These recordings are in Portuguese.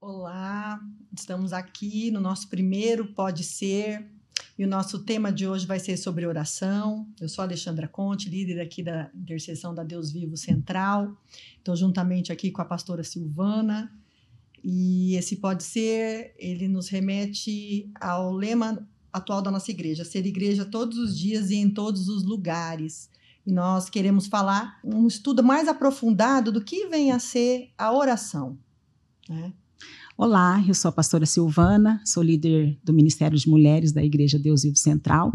Olá, estamos aqui no nosso primeiro Pode Ser, e o nosso tema de hoje vai ser sobre oração. Eu sou a Alexandra Conte, líder aqui da Intercessão da Deus Vivo Central. Estou juntamente aqui com a pastora Silvana, e esse Pode Ser, ele nos remete ao lema atual da nossa igreja, ser igreja todos os dias e em todos os lugares. E nós queremos falar um estudo mais aprofundado do que vem a ser a oração, né? Olá, eu sou a pastora Silvana, sou líder do Ministério de Mulheres da Igreja Deus Vivo Central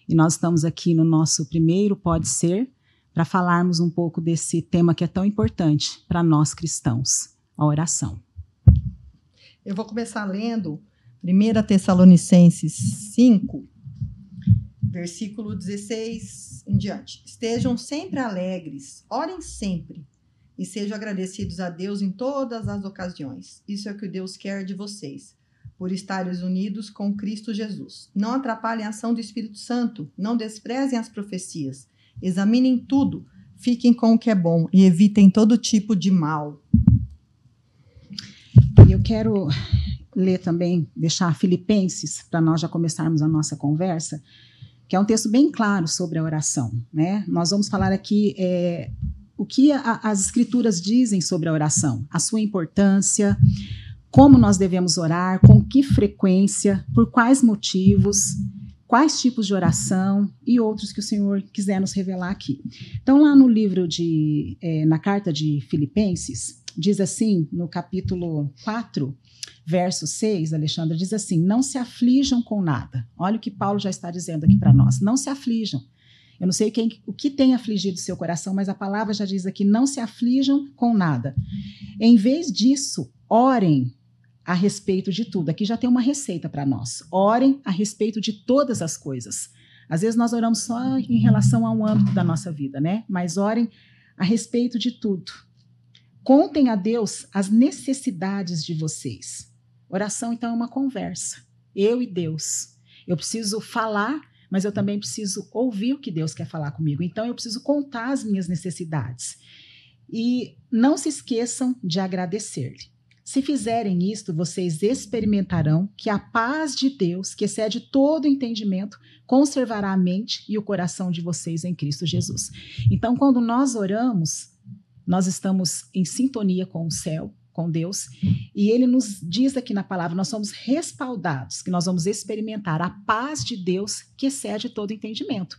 e nós estamos aqui no nosso primeiro Pode Ser para falarmos um pouco desse tema que é tão importante para nós cristãos, a oração. Eu vou começar lendo 1 Tessalonicenses 5, versículo 16 em diante. Estejam sempre alegres, orem sempre. E sejam agradecidos a Deus em todas as ocasiões. Isso é o que Deus quer de vocês, por estarem unidos com Cristo Jesus. Não atrapalhem a ação do Espírito Santo, não desprezem as profecias. Examinem tudo, fiquem com o que é bom e evitem todo tipo de mal. Eu quero ler também, deixar Filipenses, para nós já começarmos a nossa conversa, que é um texto bem claro sobre a oração, né? Nós vamos falar aqui o que as escrituras dizem sobre a oração, a sua importância, como nós devemos orar, com que frequência, por quais motivos, quais tipos de oração e outros que o Senhor quiser nos revelar aqui. Então, lá no livro na carta de Filipenses, diz assim, no capítulo 4, verso 6, Alexandra, diz assim: não se aflijam com nada. Olha o que Paulo já está dizendo aqui para nós, não se aflijam. Eu não sei o que tem afligido seu coração, mas a palavra já diz aqui, não se aflijam com nada. Em vez disso, orem a respeito de tudo. Aqui já tem uma receita para nós. Orem a respeito de todas as coisas. Às vezes nós oramos só em relação a um âmbito da nossa vida, né? Mas orem a respeito de tudo. Contem a Deus as necessidades de vocês. Oração, então, é uma conversa. Eu e Deus. Eu preciso falar, mas eu também preciso ouvir o que Deus quer falar comigo. Então, eu preciso contar as minhas necessidades. E não se esqueçam de agradecer-lhe. Se fizerem isto, vocês experimentarão que a paz de Deus, que excede todo entendimento, conservará a mente e o coração de vocês em Cristo Jesus. Então, quando nós oramos, nós estamos em sintonia com o céu, com Deus, e ele nos diz aqui na palavra, nós somos respaldados, que nós vamos experimentar a paz de Deus que excede todo entendimento.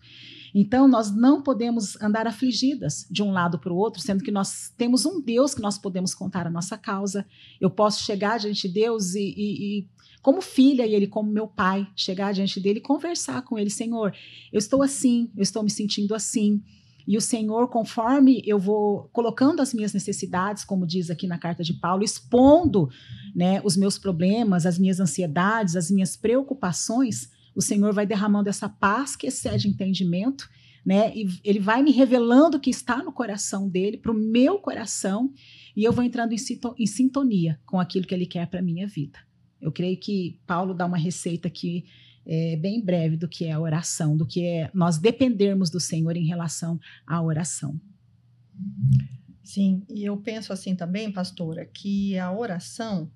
Então, nós não podemos andar afligidas de um lado para o outro, sendo que nós temos um Deus que nós podemos contar a nossa causa. Eu posso chegar diante de Deus e como filha, e ele como meu pai, chegar diante dele e conversar com ele: Senhor, eu estou assim, eu estou me sentindo assim. E o Senhor, conforme eu vou colocando as minhas necessidades, como diz aqui na carta de Paulo, expondo, né, os meus problemas, as minhas ansiedades, as minhas preocupações, o Senhor vai derramando essa paz que excede entendimento, né, e ele vai me revelando o que está no coração dele, para o meu coração, e eu vou entrando em sintonia com aquilo que ele quer para a minha vida. Eu creio que Paulo dá uma receita aqui bem breve do que é a oração, do que é nós dependermos do Senhor em relação à oração. Sim, e eu penso assim também, pastora, que a oração,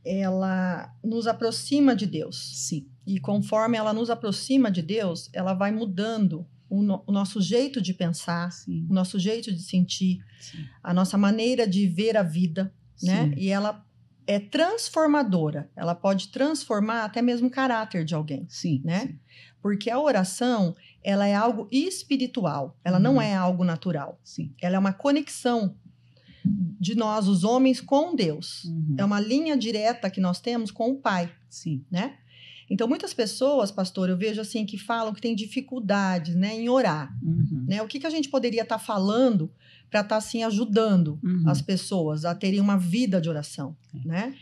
ela nos aproxima de Deus. Sim. E conforme ela nos aproxima de Deus, ela vai mudando o nosso jeito de pensar, Sim. o nosso jeito de sentir, Sim. a nossa maneira de ver a vida, né? E ela é transformadora, ela pode transformar até mesmo o caráter de alguém, sim, né? Sim. Porque a oração, ela é algo espiritual, ela não é algo natural. Sim. Ela é uma conexão de nós, os homens, com Deus. É uma linha direta que nós temos com o Pai, sim, né? Então, muitas pessoas, pastor, eu vejo assim, que falam que tem dificuldades, né, em orar, né? O que a gente poderia estar falando para estar, assim, ajudando as pessoas a terem uma vida de oração, né?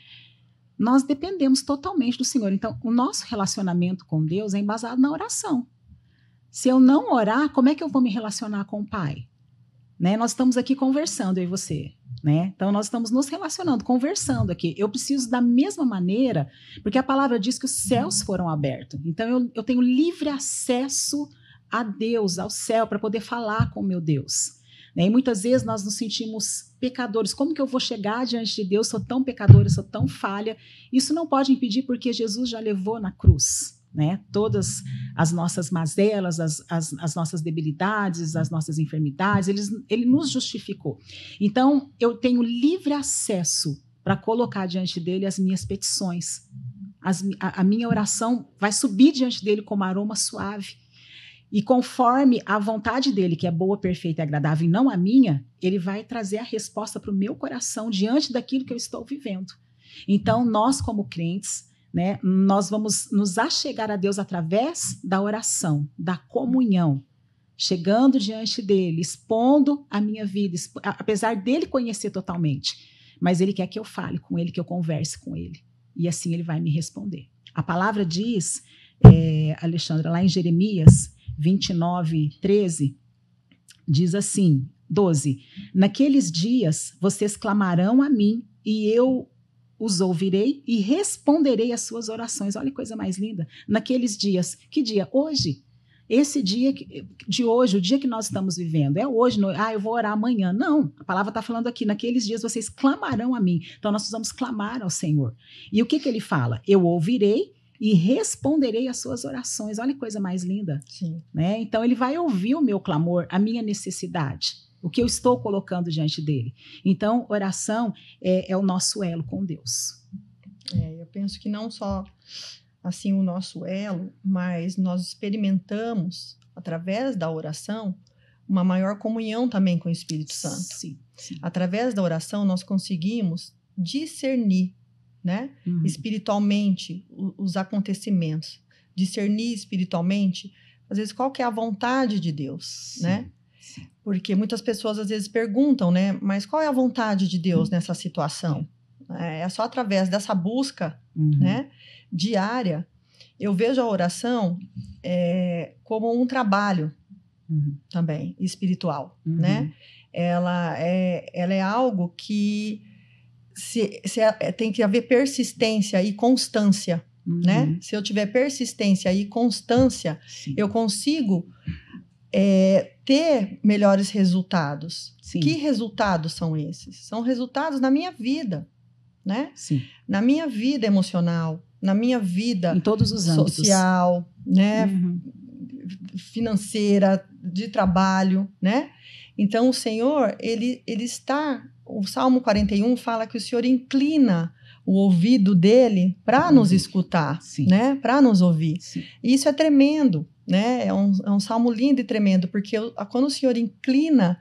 Nós dependemos totalmente do Senhor. Então, o nosso relacionamento com Deus é embasado na oração. Se eu não orar, como é que eu vou me relacionar com o Pai? Né? Nós estamos aqui conversando, eu e você. Né? Então, nós estamos nos relacionando, conversando aqui. Eu preciso da mesma maneira, porque a palavra diz que os céus foram abertos. Então, eu tenho livre acesso a Deus, ao céu, para poder falar com o meu Deus. né? E muitas vezes nós nos sentimos pecadores. Como que eu vou chegar diante de Deus? Sou tão pecadora, sou tão falha. Isso não pode impedir, porque Jesus já levou na cruz, né? Todas as nossas mazelas, as nossas debilidades, as nossas enfermidades, ele nos justificou. Então, eu tenho livre acesso para colocar diante dele as minhas petições. A minha oração vai subir diante dele como aroma suave. E conforme a vontade dele, que é boa, perfeita e agradável, e não a minha, ele vai trazer a resposta para o meu coração diante daquilo que eu estou vivendo. Então, nós como crentes, né, nós vamos nos achegar a Deus através da oração, da comunhão, chegando diante dele, expondo a minha vida, apesar dele conhecer totalmente, mas ele quer que eu fale com ele, que eu converse com ele, e assim ele vai me responder. A palavra diz, Alexandra, lá em Jeremias 29:13, diz assim, 12, naqueles dias vocês clamarão a mim e eu os ouvirei e responderei às suas orações. Olha que coisa mais linda. Naqueles dias. Que dia? Hoje. Esse dia de hoje, o dia que nós estamos vivendo. É hoje. Eu vou orar amanhã. Não. A palavra está falando aqui. Naqueles dias vocês clamarão a mim. Então nós precisamos clamar ao Senhor. E o que ele fala? Eu ouvirei e responderei às suas orações. Olha que coisa mais linda. Sim. Né? Então ele vai ouvir o meu clamor, a minha necessidade, o que eu estou colocando diante dele. Então, oração é o nosso elo com Deus. Eu penso que não só assim o nosso elo, mas nós experimentamos, através da oração, uma maior comunhão também com o Espírito Santo. Sim, sim. Através da oração, nós conseguimos discernir, né, espiritualmente os acontecimentos. Discernir espiritualmente, às vezes, qual que é a vontade de Deus, sim, né? Porque muitas pessoas às vezes perguntam, né? Mas qual é a vontade de Deus nessa situação? É só através dessa busca, né, diária. Eu vejo a oração como um trabalho também espiritual, né? Ela é algo que tem que haver persistência e constância, né? Se eu tiver persistência e constância, sim, eu consigo ter melhores resultados. Sim. Que resultados são esses? São resultados na minha vida, né? Sim. Na minha vida emocional, na minha vida em todos os âmbitos, social, né? Financeira, de trabalho, né? Então, o Senhor, ele está... O Salmo 41 fala que o Senhor inclina o ouvido dele para nos escutar, sim, né? Para nos ouvir. Sim. E isso é tremendo, né? É um salmo lindo e tremendo, porque quando o Senhor inclina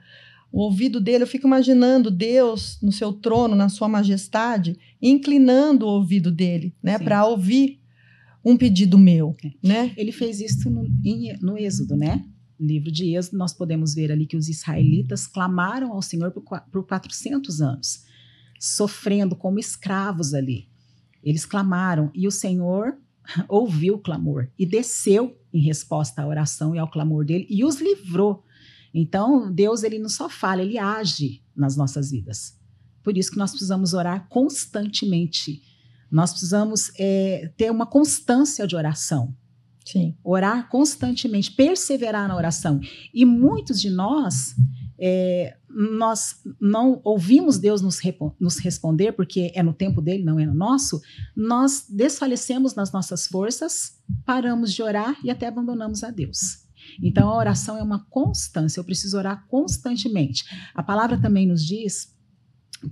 o ouvido dele, eu fico imaginando Deus no seu trono, na sua majestade, inclinando o ouvido dele, né? Para ouvir um pedido meu, né? Ele fez isso no Êxodo, né? No livro de Êxodo, nós podemos ver ali que os israelitas clamaram ao Senhor por 400 anos, sofrendo como escravos ali. Eles clamaram e o Senhor ouviu o clamor e desceu em resposta à oração e ao clamor dele e os livrou. Então, Deus, ele não só fala, ele age nas nossas vidas. Por isso que nós precisamos orar constantemente. Nós precisamos ter uma constância de oração. Sim. Orar constantemente, perseverar na oração. E muitos de nós não ouvimos Deus nos responder, porque é no tempo dele, não é no nosso. Nós desfalecemos nas nossas forças, paramos de orar e até abandonamos a Deus. Então, a oração é uma constância, eu preciso orar constantemente. A palavra também nos diz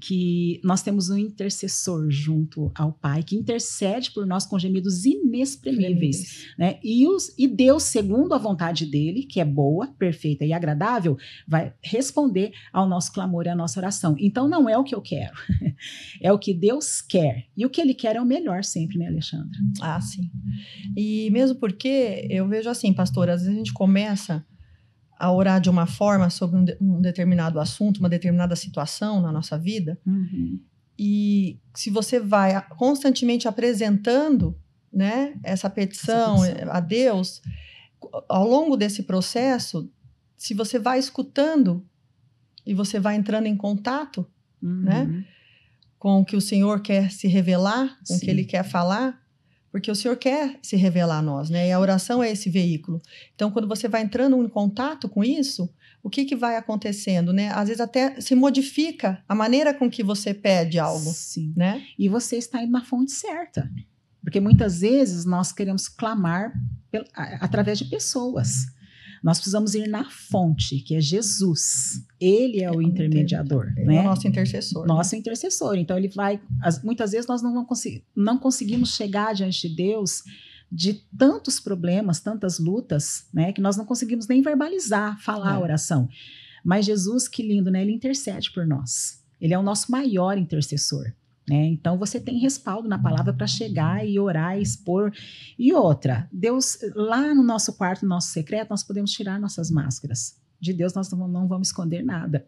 que nós temos um intercessor junto ao Pai, que intercede por nós com gemidos inexprimíveis, né? E Deus, segundo a vontade dele, que é boa, perfeita e agradável, vai responder ao nosso clamor e à nossa oração. Então, não é o que eu quero, é o que Deus quer. E o que ele quer é o melhor sempre, né, Alexandra? Ah, sim. E mesmo porque eu vejo assim, pastora, às vezes a gente começa a orar de uma forma sobre um determinado assunto, uma determinada situação na nossa vida, e se você vai constantemente apresentando, né, essa petição a Deus, ao longo desse processo, se você vai escutando e você vai entrando em contato, né, com o que o Senhor quer se revelar, com o que Ele quer falar, porque o Senhor quer se revelar a nós, né? E a oração é esse veículo. Então, quando você vai entrando em contato com isso, o que vai acontecendo, né? Às vezes até se modifica a maneira com que você pede algo, Sim. né? E você está indo na fonte certa. Porque muitas vezes nós queremos clamar através de pessoas. Nós precisamos ir na fonte, que é Jesus. Ele é o intermediador. Ele né? É o nosso intercessor. Nosso intercessor. Então, ele vai... Muitas vezes nós não conseguimos chegar diante de Deus de tantos problemas, tantas lutas, né? Que nós não conseguimos nem verbalizar, falar a oração. Mas Jesus, que lindo, né? Ele intercede por nós. Ele é o nosso maior intercessor. Né? Então, você tem respaldo na palavra para chegar e orar, e expor. E outra, Deus, lá no nosso quarto, no nosso secreto, nós podemos tirar nossas máscaras. De Deus nós não vamos esconder nada.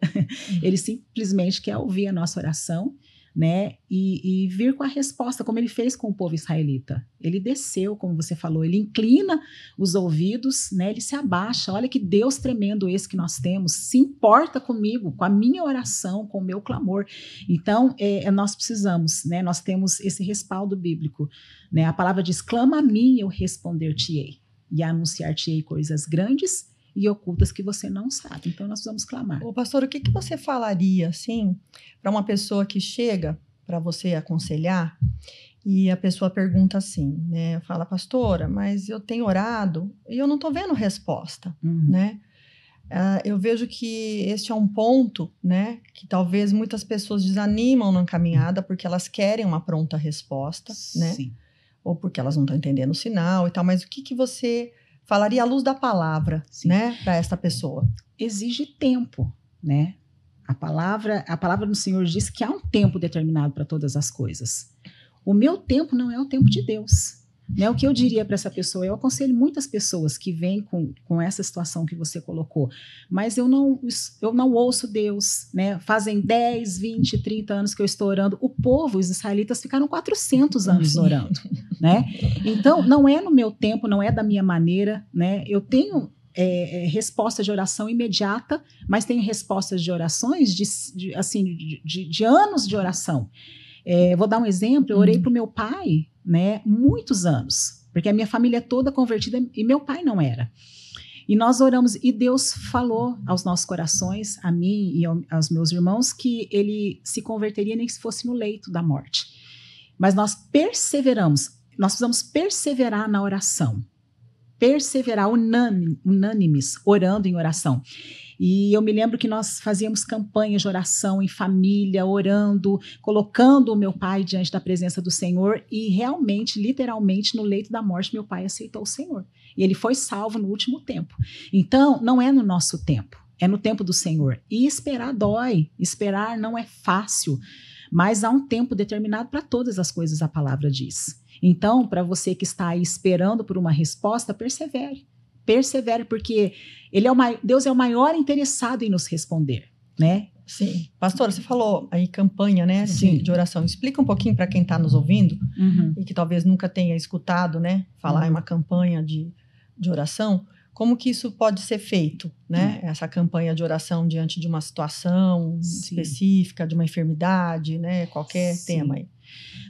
Ele simplesmente quer ouvir a nossa oração, né? E vir com a resposta, como ele fez com o povo israelita. Ele desceu, como você falou, ele inclina os ouvidos, né? Ele se abaixa. Olha que Deus tremendo esse que nós temos, se importa comigo, com a minha oração, com o meu clamor. Então, nós precisamos, né? Nós temos esse respaldo bíblico, né? A palavra diz, clama a mim e eu responder-te-ei, e anunciar-te-ei coisas grandes e ocultas que você não sabe. Então, nós precisamos clamar. Ô, pastor, o que você falaria, assim, para uma pessoa que chega para você aconselhar e a pessoa pergunta assim, né? Fala, pastora, mas eu tenho orado e eu não estou vendo resposta, né? Eu vejo que este é um ponto, né? Que talvez muitas pessoas desanimam na caminhada porque elas querem uma pronta resposta, né? Sim. Ou porque elas não estão entendendo o sinal e tal. Mas o que você falaria à luz da palavra, né, para esta pessoa? Exige tempo, né? A palavra do Senhor diz que há um tempo determinado para todas as coisas. O meu tempo não é o tempo de Deus. Né? O que eu diria para essa pessoa, eu aconselho muitas pessoas que vêm com essa situação que você colocou, mas eu não ouço Deus, né? Fazem 10, 20, 30 anos que eu estou orando. O povo, os israelitas, ficaram 400 anos orando, né? Então, não é no meu tempo, não é da minha maneira, né? Eu tenho resposta de oração imediata, mas tenho respostas de orações de anos de oração. Vou dar um exemplo, eu orei para o meu pai, né, muitos anos, porque a minha família é toda convertida e meu pai não era. E nós oramos e Deus falou aos nossos corações, a mim e aos meus irmãos, que ele se converteria nem que se fosse no leito da morte. Mas nós perseveramos, nós precisamos perseverar na oração, perseverar unânimes, orando em oração. E eu me lembro que nós fazíamos campanhas de oração em família, orando, colocando o meu pai diante da presença do Senhor e realmente, literalmente, no leito da morte, meu pai aceitou o Senhor. E ele foi salvo no último tempo. Então, não é no nosso tempo, é no tempo do Senhor. E esperar dói, esperar não é fácil, mas há um tempo determinado para todas as coisas, a palavra diz. Então, para você que está aí esperando por uma resposta, persevere. Persevere, porque Deus é o maior interessado em nos responder, né? Sim. Pastora, você falou aí campanha, né, de oração. Explica um pouquinho para quem está nos ouvindo e que talvez nunca tenha escutado, né, falar em uma campanha de oração, como que isso pode ser feito, né? Essa campanha de oração diante de uma situação específica, de uma enfermidade, né? Qualquer tema aí.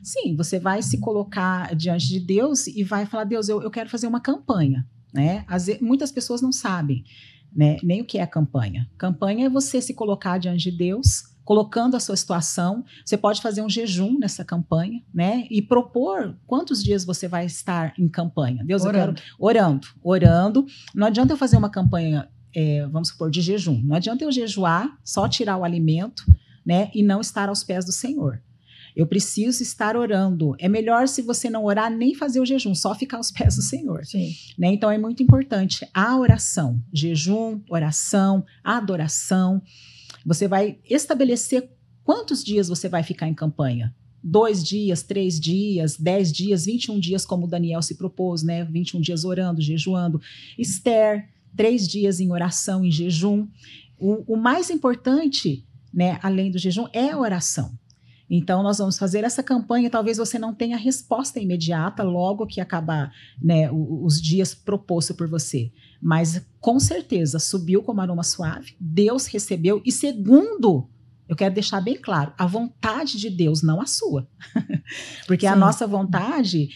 Sim, você vai se colocar diante de Deus e vai falar, Deus, eu quero fazer uma campanha. Né? Muitas pessoas não sabem, né, nem o que é campanha. Campanha é você se colocar diante de Deus, colocando a sua situação. Você pode fazer um jejum nessa campanha, né, e propor quantos dias você vai estar em campanha. Deus, orando. Eu quero orando. Não adianta eu fazer uma campanha, vamos supor, de jejum. Não adianta eu jejuar, só tirar o alimento, né, e não estar aos pés do Senhor. Eu preciso estar orando. É melhor, se você não orar, nem fazer o jejum, só ficar aos pés do Senhor. Sim. Né? Então, é muito importante a oração. Jejum, oração, adoração. Você vai estabelecer quantos dias você vai ficar em campanha. 2 dias, 3 dias, 10 dias, 21 dias, como Daniel se propôs, né? 21 dias orando, jejuando. Esther, 3 dias em oração, em jejum. O mais importante, né, além do jejum, é a oração. Então, nós vamos fazer essa campanha, talvez você não tenha resposta imediata logo que acabar, né, os dias propostos por você. Mas, com certeza, subiu como aroma suave, Deus recebeu. E segundo Eu quero deixar bem claro, a vontade de Deus, não a sua. Porque Sim. a nossa vontade,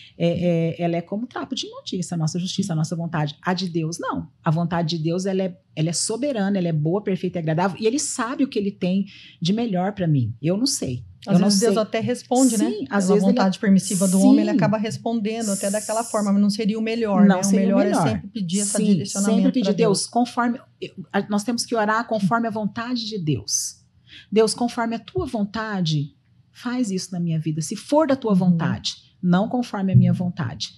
ela é como trapo de imundícia, a nossa justiça, a nossa vontade. A de Deus, não. A vontade de Deus, ela é soberana, ela é boa, perfeita e agradável, e Ele sabe o que Ele tem de melhor para mim. Eu não sei. Às vezes Deus até responde, sim, né? Às Pela vezes vontade permissiva do homem, ele acaba respondendo até daquela forma, mas não seria o melhor, não né? seria o melhor é sempre pedir esse direcionamento. Sempre pedir, Deus, conforme. Nós temos que orar conforme a vontade de Deus. Deus, conforme a tua vontade, faz isso na minha vida. Se for da tua vontade, não conforme a minha vontade.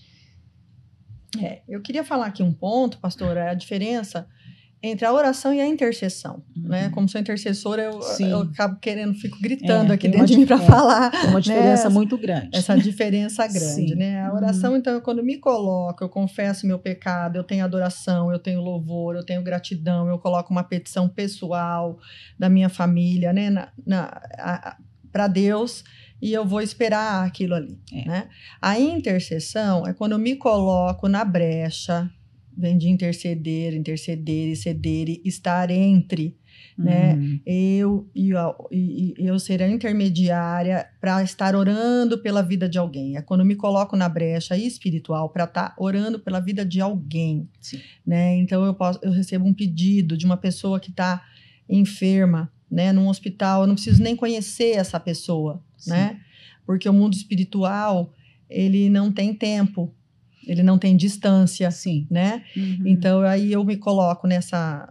Eu queria falar aqui um ponto, pastora, a diferença entre a oração e a intercessão, né? Como sou intercessora, eu acabo fico gritando aqui dentro de mim para falar. Tem uma diferença muito grande. Essa diferença grande, né? A oração, então, quando eu me coloco, eu confesso meu pecado, eu tenho adoração, eu tenho louvor, eu tenho gratidão, eu coloco uma petição pessoal da minha família, né? Para Deus, e eu vou esperar aquilo ali, né? A intercessão é quando eu me coloco na brecha, vem de interceder e ceder e estar entre, né? Eu ser a intermediária para estar orando pela vida de alguém. É quando eu me coloco na brecha espiritual para estar orando pela vida de alguém, né? Então eu recebo um pedido de uma pessoa que está enferma, né? Num hospital, eu não preciso nem conhecer essa pessoa, né? Porque o mundo espiritual, ele não tem tempo. Ele não tem distância, né? Então, aí eu me coloco nessa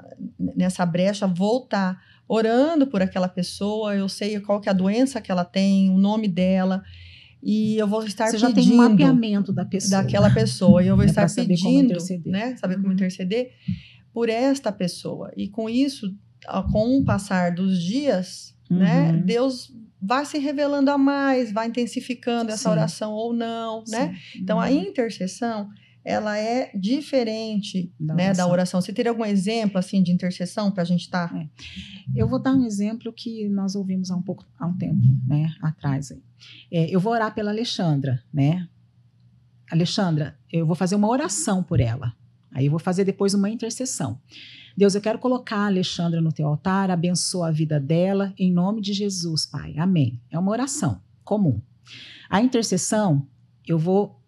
brecha, vou estar orando por aquela pessoa, eu sei qual que é a doença que ela tem, o nome dela, e eu vou estar pedindo... Você já tem um mapeamento da pessoa. Daquela pessoa, e eu vou estar pedindo, né? Saber como interceder por esta pessoa. E com isso, com o passar dos dias, né? Deus vai se revelando a mais, vai intensificando essa oração ou não, né? Então, a intercessão, ela é diferente da oração. Você teria algum exemplo, assim, de intercessão para a gente estar... Eu vou dar um exemplo que nós ouvimos há um tempo, né, atrás. Eu vou orar pela Alexandra, né? Alexandra, eu vou fazer uma oração por ela. Aí eu vou fazer depois uma intercessão. Deus, eu quero colocar a Alexandra no teu altar, abençoa a vida dela, em nome de Jesus, Pai. Amém. É uma oração comum. A intercessão, eu vou...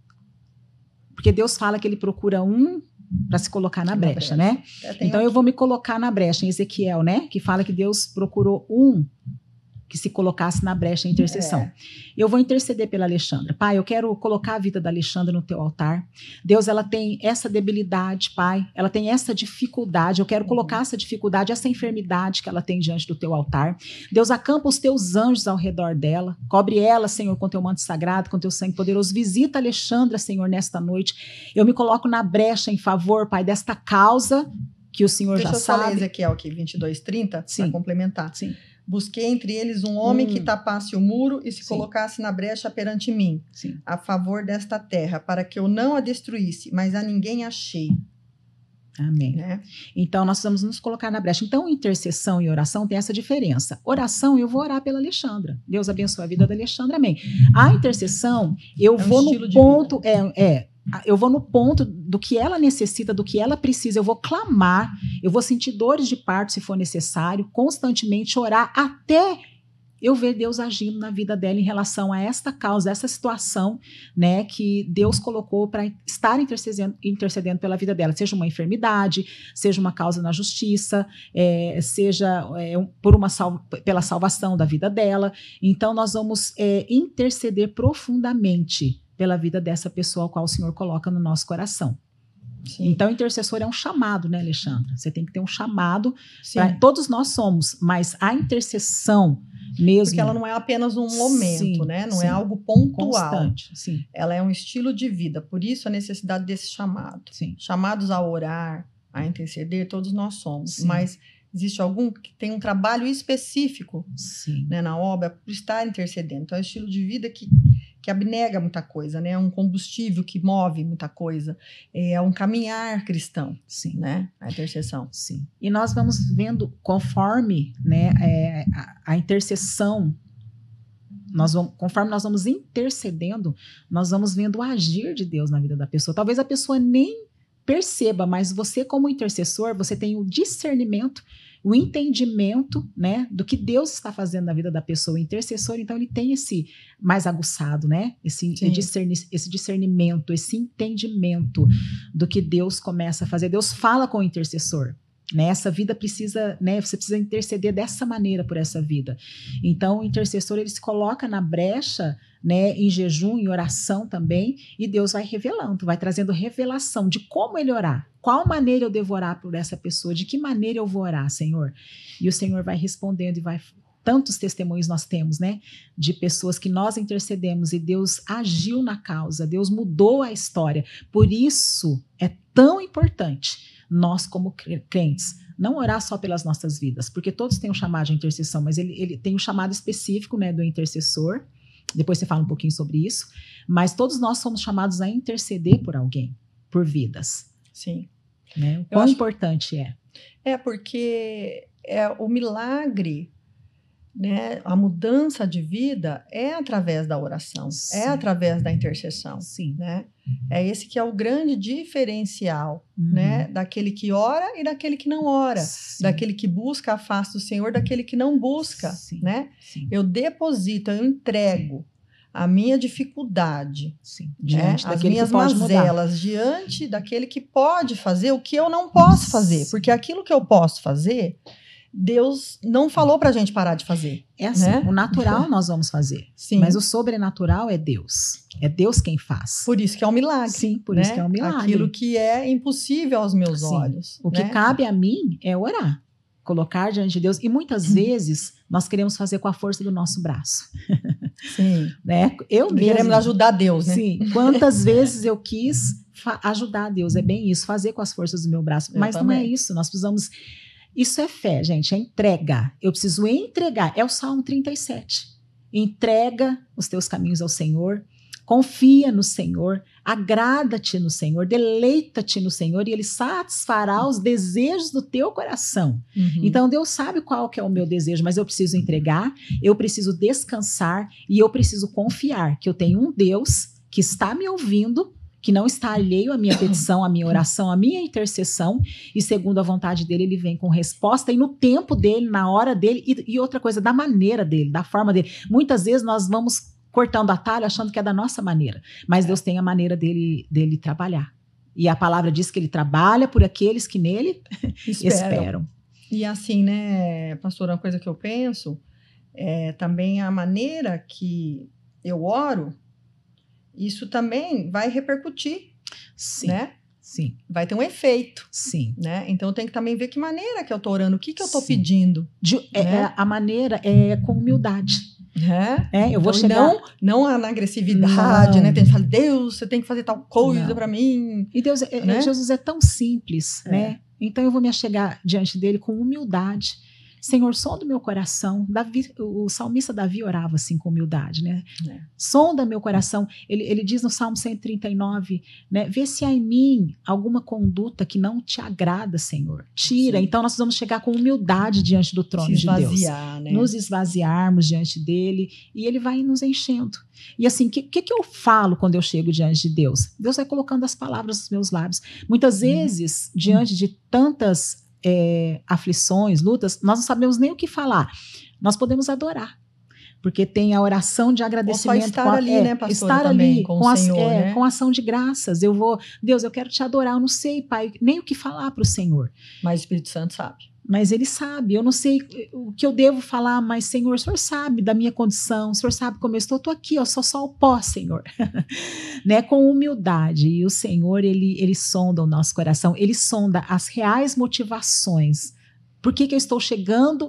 Porque Deus fala que ele procura um para se colocar na brecha, né? Então eu vou me colocar na brecha, em Ezequiel, né? Que fala que Deus procurou um que se colocasse na brecha em intercessão. Eu vou interceder pela Alexandra. Pai, eu quero colocar a vida da Alexandra no teu altar. Deus, ela tem essa debilidade, Pai. Ela tem essa dificuldade. Eu quero colocar essa dificuldade, essa enfermidade que ela tem diante do teu altar. Deus, acampa os teus anjos ao redor dela. Cobre ela, Senhor, com teu manto sagrado, com teu sangue poderoso. Visita a Alexandra, Senhor, nesta noite. Eu me coloco na brecha em favor, Pai, desta causa que o Senhor já sabe. Deixa eu só ler Ezequiel aqui, 22:30, para complementar. Busquei entre eles um homem que tapasse o muro e se colocasse na brecha perante mim, a favor desta terra, para que eu não a destruísse, mas a ninguém achei. Amém. Né? Então, nós vamos nos colocar na brecha. Então, intercessão e oração tem essa diferença. Oração, eu vou orar pela Alexandra. Deus abençoe a vida da Alexandra, amém. A intercessão, eu vou no ponto... Eu vou no ponto do que ela necessita, do que ela precisa, eu vou clamar, eu vou sentir dores de parto se for necessário, constantemente orar até eu ver Deus agindo na vida dela em relação a esta causa, essa situação, né, que Deus colocou para estar intercedendo pela vida dela, seja uma enfermidade, seja uma causa na justiça, seja pela salvação da vida dela. Então nós vamos interceder profundamente pela vida dessa pessoa ao qual o Senhor coloca no nosso coração. Então, intercessor é um chamado, né, Alexandra? Você tem que ter um chamado. Todos nós somos, mas a intercessão mesmo... Porque ela não é apenas um momento, né? Não é algo pontual. Constante, Ela é um estilo de vida. Por isso, a necessidade desse chamado. Chamados a orar, a interceder, todos nós somos. Mas existe algum que tem um trabalho específico, né, na obra por estar intercedendo. Então, é um estilo de vida que abnega muita coisa, né? É um combustível que move muita coisa. É um caminhar cristão, né? A intercessão. E nós vamos vendo, conforme, né, a intercessão, conforme nós vamos intercedendo, nós vamos vendo o agir de Deus na vida da pessoa. Talvez a pessoa nem perceba, mas você, como intercessor, você tem o discernimento o entendimento, né, do que Deus está fazendo na vida da pessoa. O intercessor, então, ele tem esse mais aguçado, né, esse discernimento, esse entendimento do que Deus começa a fazer. Deus fala com o intercessor. Né, essa vida precisa, né, você precisa interceder dessa maneira por essa vida. Então, o intercessor, ele se coloca na brecha, né, em jejum, em oração também, e Deus vai revelando, vai trazendo revelação de como ele orar, qual maneira eu devo orar por essa pessoa, de que maneira eu vou orar, Senhor. E o Senhor vai respondendo e vai... Tantos testemunhos nós temos, né, de pessoas que nós intercedemos e Deus agiu na causa, Deus mudou a história. Por isso é tão importante nós, como crentes, não orar só pelas nossas vidas, porque todos têm um chamado de intercessão, mas ele tem um chamado específico, né, do intercessor. Depois você fala um pouquinho sobre isso, mas todos nós somos chamados a interceder por alguém, por vidas. Sim. Né? O quão importante é. É, porque o milagre, né, a mudança de vida é através da oração, Sim. é através da intercessão. Sim. Né? É esse que é o grande diferencial, né, daquele que ora e daquele que não ora, Sim. daquele que busca a face do Senhor, daquele que não busca. Sim. Né? Sim. Eu deposito, eu entrego a minha dificuldade, Sim. Né? As minhas mazelas diante daquele que pode fazer o que eu não posso fazer, porque aquilo que eu posso fazer, Deus não falou pra gente parar de fazer. É assim, né? O natural nós vamos fazer, Sim. Mas o sobrenatural é Deus. É Deus quem faz. Por isso que é um milagre. Sim, por né? isso que é um milagre. Aquilo que é impossível aos meus olhos. O que cabe a mim é orar, colocar diante de Deus. E muitas vezes nós queremos fazer com a força do nosso braço. Sim. Né? Eu mesma, queremos ajudar Deus, né? Sim. Quantas vezes eu quis ajudar Deus? É bem isso, fazer com as forças do meu braço. Mas não é isso, nós precisamos... Isso é fé, gente, é entrega. Eu preciso entregar. É o Salmo 37. Entrega os teus caminhos ao Senhor, confia no Senhor, agrada-te no Senhor, deleita-te no Senhor e Ele satisfará os desejos do teu coração. Então, Deus sabe qual que é o meu desejo, mas eu preciso entregar, eu preciso descansar e eu preciso confiar que eu tenho um Deus que está me ouvindo, que não está alheio à minha petição, à minha oração, à minha intercessão, e segundo a vontade dele, ele vem com resposta, e no tempo dele, na hora dele, e outra coisa, da maneira dele, da forma dele. Muitas vezes nós vamos cortando atalho achando que é da nossa maneira, mas Deus tem a maneira dele trabalhar. E a palavra diz que ele trabalha por aqueles que nele esperam. E assim, né, pastor, uma coisa que eu penso, é também a maneira que eu oro, isso também vai repercutir, Sim, né? Sim. Vai ter um efeito. Sim. Né? Então, eu tenho que também ver que maneira que eu estou orando, o que eu estou pedindo. Né? A maneira é com humildade. Eu vou chegar... Não na agressividade, né? Tem que falar, Deus, você tem que fazer tal coisa para mim. E Deus, né? Jesus é tão simples, né? Então, eu vou me achegar diante dele com humildade. Senhor, sonda o meu coração. O salmista Davi orava assim com humildade, né? Sonda meu coração. Ele diz no Salmo 139, né? Vê se há em mim alguma conduta que não te agrada, Senhor. Tira. Sim. Então nós precisamos chegar com humildade diante do trono de Deus. Né? Nos esvaziarmos diante dele e ele vai nos enchendo. E assim, o que eu falo quando eu chego diante de Deus? Deus vai colocando as palavras nos meus lábios. Muitas vezes, diante de tantas aflições, lutas, nós não sabemos nem o que falar. Nós podemos adorar, porque tem a oração de agradecimento. Ou só estar ali, né, pastora, estar também, ali com o Senhor, né? Com ação de graças. Deus, eu quero te adorar, eu não sei, Pai, nem o que falar para o Senhor. Mas o Espírito Santo sabe. Mas ele sabe, eu não sei o que eu devo falar, mas Senhor, o Senhor sabe da minha condição, o Senhor sabe como eu estou aqui, eu sou só o pó, Senhor. Né? Com humildade, e o Senhor, ele sonda o nosso coração, ele sonda as reais motivações. Por que eu estou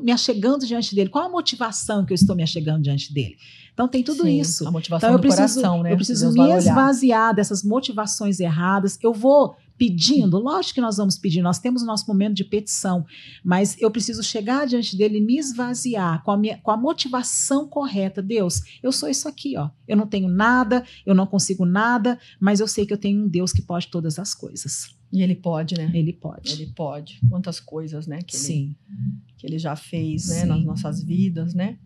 me achegando diante dele? Qual a motivação que eu estou me achegando diante dele? Então tem tudo isso. A motivação do coração, né? Eu preciso me esvaziar dessas motivações erradas, eu vou pedindo, lógico que nós vamos pedir, nós temos o nosso momento de petição, mas eu preciso chegar diante dele e me esvaziar com a motivação correta. Deus, eu sou isso aqui, ó. Eu não tenho nada, eu não consigo nada, mas eu sei que eu tenho um Deus que pode todas as coisas. E ele pode, né? Ele pode. Ele pode. Quantas coisas, né? Sim. Que ele já fez, né? Nas nossas vidas, né?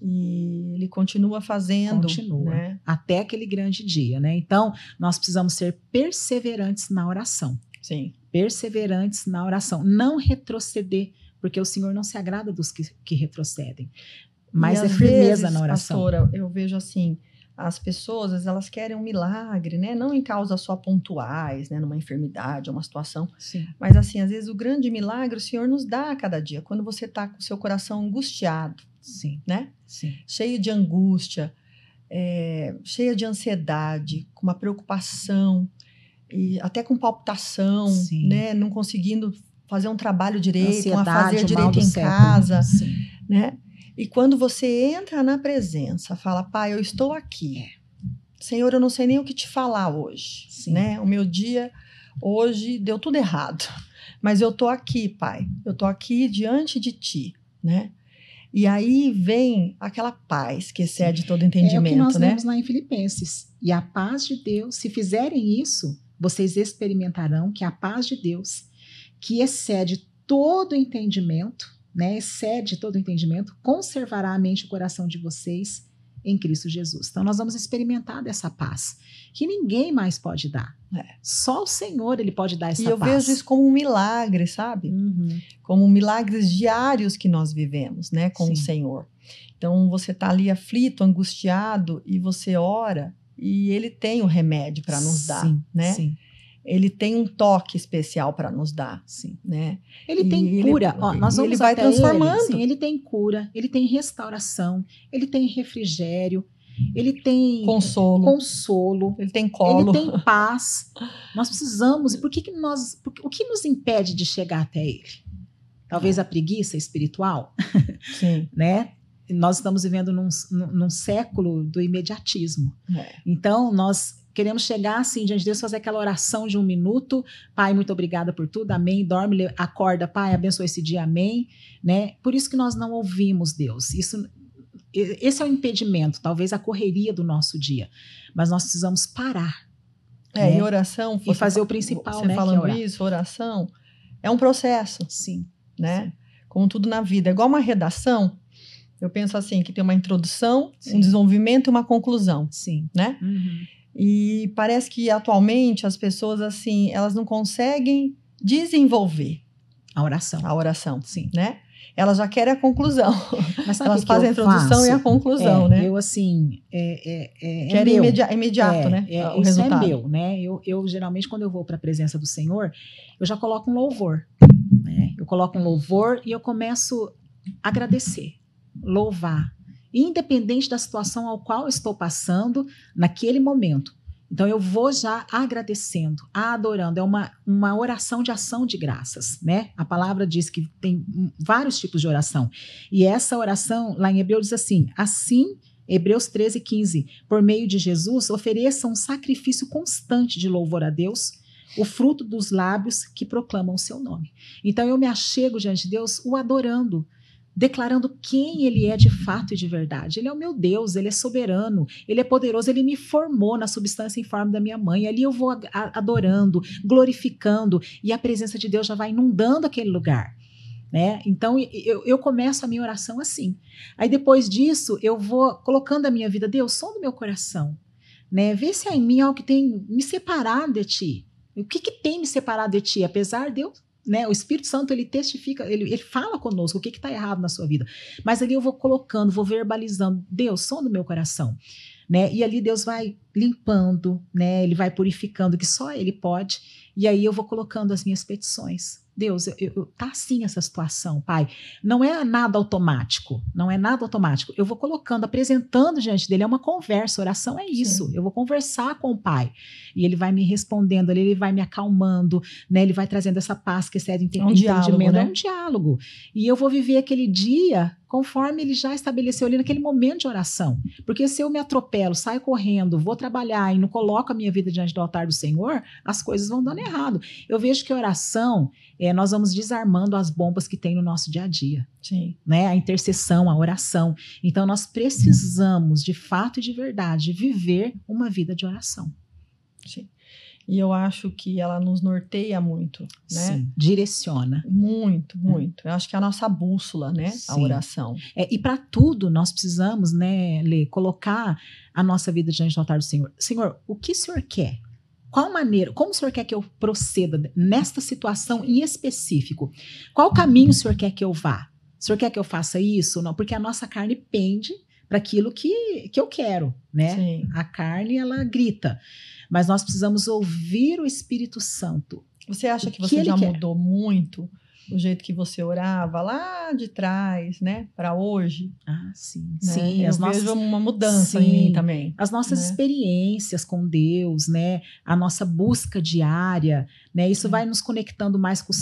E ele continua fazendo. Né? Até aquele grande dia, né? Então, nós precisamos ser perseverantes na oração. Sim. Perseverantes na oração. Não retroceder porque o Senhor não se agrada dos que retrocedem. Mas e é firmeza vezes, na oração. pastora, eu vejo assim, as pessoas, elas querem um milagre, né? Não em causas só pontuais, né? Numa enfermidade, uma situação. Sim. Mas assim, às vezes o grande milagre o Senhor nos dá a cada dia. Quando você está com o seu coração angustiado, Sim. né? Sim. Cheio de angústia, cheia de ansiedade, com uma preocupação, e até com palpitação, Sim. né? Não conseguindo fazer um trabalho direito, a Ansiedade, fazer o mal direito do em século. casa, Sim. né? E quando você entra na presença, fala, Pai, eu estou aqui. Senhor, eu não sei nem o que te falar hoje, Sim. né? O meu dia hoje deu tudo errado, mas eu estou aqui, Pai. Eu estou aqui diante de Ti, né? E aí vem aquela paz que excede todo entendimento, é o que nós né? lemos lá em Filipenses. E a paz de Deus, se fizerem isso, vocês experimentarão que a paz de Deus, que excede todo entendimento, né? Excede todo entendimento, conservará a mente e o coração de vocês em Cristo Jesus. Então nós vamos experimentar dessa paz, que ninguém mais pode dar. Só o Senhor, ele pode dar essa paz. E eu vejo isso como um milagre, sabe? Uhum. Como milagres diários que nós vivemos, né, com Sim. o Senhor. Então você está ali aflito, angustiado, e você ora, e Ele tem o remédio para nos dar, Sim, né? sim. Ele tem um toque especial para nos dar, Sim. né? Ele tem cura. Ó, nós vamos ele vai até transformando. Ele. Sim, ele tem cura, ele tem restauração, ele tem refrigério, ele tem consolo, ele tem colo, ele tem paz. Nós precisamos. O que nos impede de chegar até ele? Talvez a preguiça espiritual. Sim. Né? Nós estamos vivendo num século do imediatismo. Então, nós queremos chegar assim diante de Deus, fazer aquela oração de 1 minuto. Pai, muito obrigada por tudo, amém. Dorme, acorda, Pai, abençoa esse dia, amém. Né? Por isso que nós não ouvimos Deus. Esse é o impedimento, talvez a correria do nosso dia. Mas nós precisamos parar. Né? E oração... E fazer o principal, você né? falando que é isso, oração é um processo. Sim. Né? Sim. Como tudo na vida. É igual uma redação. Eu penso assim, que tem uma introdução, Sim. um desenvolvimento e uma conclusão. Sim. Né? Uhum. E parece que atualmente as pessoas assim, elas não conseguem desenvolver a oração. Sim. Né? Elas já querem a conclusão. Mas sabe elas que fazem eu a introdução faço? e a conclusão, né? Eu assim, querem imediato, né? O isso resultado. É meu, né? Eu geralmente quando eu vou para a presença do Senhor, eu já coloco um louvor. Né? Eu coloco um louvor e eu começo a agradecer, louvar, independente da situação ao qual eu estou passando naquele momento. Então, eu vou já agradecendo, adorando. É uma oração de ação de graças, né? A palavra diz que tem vários tipos de oração. E essa oração, lá em Hebreus, diz assim, Hebreus 13:15, por meio de Jesus, ofereçam um sacrifício constante de louvor a Deus, o fruto dos lábios que proclamam o seu nome. Então, eu me achego diante de Deus o adorando, declarando quem ele é de fato e de verdade. Ele é o meu Deus, ele é soberano, ele é poderoso, ele me formou na substância informe da minha mãe. Ali eu vou adorando, glorificando, e a presença de Deus já vai inundando aquele lugar. Né? Então, eu começo a minha oração assim. Aí, depois disso, eu vou colocando a minha vida, Deus, som do meu coração. Né? Vê se há em mim algo que tem me separado de ti. O que tem me separado de ti? Apesar de eu... Né? O Espírito Santo, ele testifica, ele fala conosco o que está errado na sua vida. Mas ali eu vou colocando, vou verbalizando, Deus, som do meu coração. Né? E ali Deus vai limpando, né? Ele vai purificando, que só Ele pode. E aí eu vou colocando as minhas petições. Deus, tá assim essa situação, Pai. Não é nada automático, não é nada automático. Eu vou colocando, apresentando diante dele, é uma conversa, oração é isso. Sim. Eu vou conversar com o Pai. E ele vai me respondendo, ele vai me acalmando, né? Ele vai trazendo essa paz que excede entendimento. Diálogo, né? É um diálogo. E eu vou viver aquele dia conforme ele já estabeleceu ali naquele momento de oração. Porque se eu me atropelo, saio correndo, vou trabalhar e não coloco a minha vida diante do altar do Senhor, as coisas vão dando errado. Eu vejo que a oração, nós vamos desarmando as bombas que tem no nosso dia a dia. Sim. Né? A intercessão, a oração. Então, nós precisamos, de fato e de verdade, viver uma vida de oração. Sim. E eu acho que ela nos norteia muito, né? Sim, direciona. Muito, muito. Eu acho que é a nossa bússola, né? Sim. A oração. E para tudo nós precisamos, né, Lê, colocar a nossa vida diante do altar do Senhor. Senhor, o que o Senhor quer? Qual maneira, como o Senhor quer que eu proceda nesta situação em específico? Qual caminho o Senhor quer que eu vá? O Senhor quer que eu faça isso? Não, porque a nossa carne pende para aquilo que eu quero, né? Sim. A carne, ela grita. Mas nós precisamos ouvir o Espírito Santo. Você acha que você já mudou muito o jeito que você orava lá de trás, né? Para hoje? Ah, sim. Né? Sim. Eu vejo uma mudança em mim também. As nossas né? experiências com Deus, né? A nossa busca diária, né? Isso vai nos conectando mais com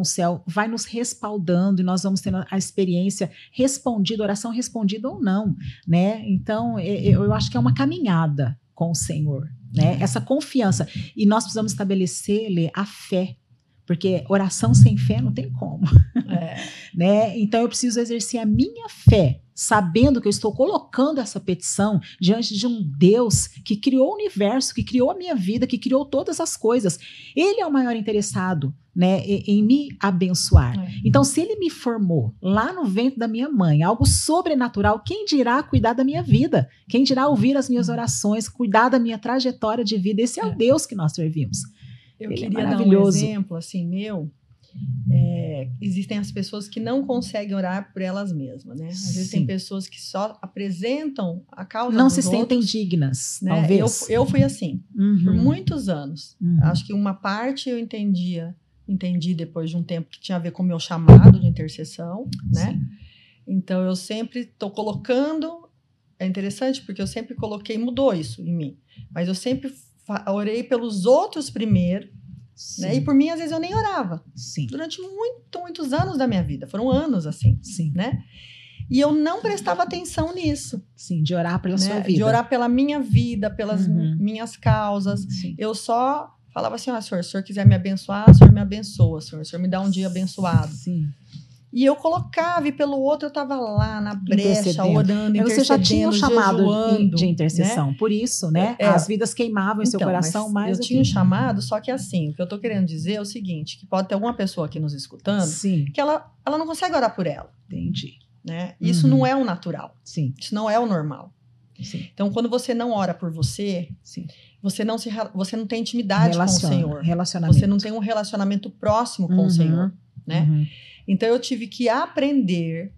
o céu, vai nos respaldando e nós vamos tendo a experiência respondida, oração respondida ou não, né? Então, eu acho que é uma caminhada com o Senhor, né? Essa confiança. E nós precisamos estabelecer, Lê, a fé. Porque oração sem fé não tem como. Né? Então eu preciso exercer a minha fé, sabendo que eu estou colocando essa petição diante de um Deus que criou o universo, que criou a minha vida, que criou todas as coisas. Ele é o maior interessado, né, em me abençoar. Então, se ele me formou lá no ventre da minha mãe, algo sobrenatural, quem dirá cuidar da minha vida? Quem dirá ouvir as minhas orações, cuidar da minha trajetória de vida? Esse é o Deus que nós servimos. Eu queria dar um exemplo, assim, meu. Existem as pessoas que não conseguem orar por elas mesmas, né? Às vezes tem pessoas que só apresentam a causa não dos se outros, sentem dignas, né? talvez. Eu fui assim, por muitos anos. Acho que uma parte eu entendi depois de um tempo que tinha a ver com o meu chamado de intercessão, né? Sim. Então eu sempre estou colocando, é interessante porque eu sempre coloquei, mudou isso em mim, mas eu sempre orei pelos outros primeiro, né? E por mim, às vezes, eu nem orava. Sim. Durante muitos anos da minha vida. Foram anos assim. Sim. Né? E eu não prestava atenção nisso. Sim, de orar pela sua vida. De orar pela minha vida, pelas minhas causas. Sim. Eu só falava assim, Senhor, se o Senhor quiser me abençoar, o Senhor me abençoa. O Senhor me dá um dia abençoado. Sim. E eu colocava, e pelo outro eu estava lá na brecha, orando, intercedendo, você já tinha um chamado jejuando, de intercessão, né? Por isso, né? As vidas queimavam em seu coração mais. Eu tinha um chamado, só que assim, o que eu estou querendo dizer é o seguinte, que pode ter alguma pessoa aqui nos escutando, que ela não consegue orar por ela. Entendi. Né? Isso não é o natural. Sim. Isso não é o normal. Sim. Então, quando você não ora por você, você não tem intimidade com o Senhor. Você não tem um relacionamento próximo com o Senhor, né? Então, eu tive que aprender,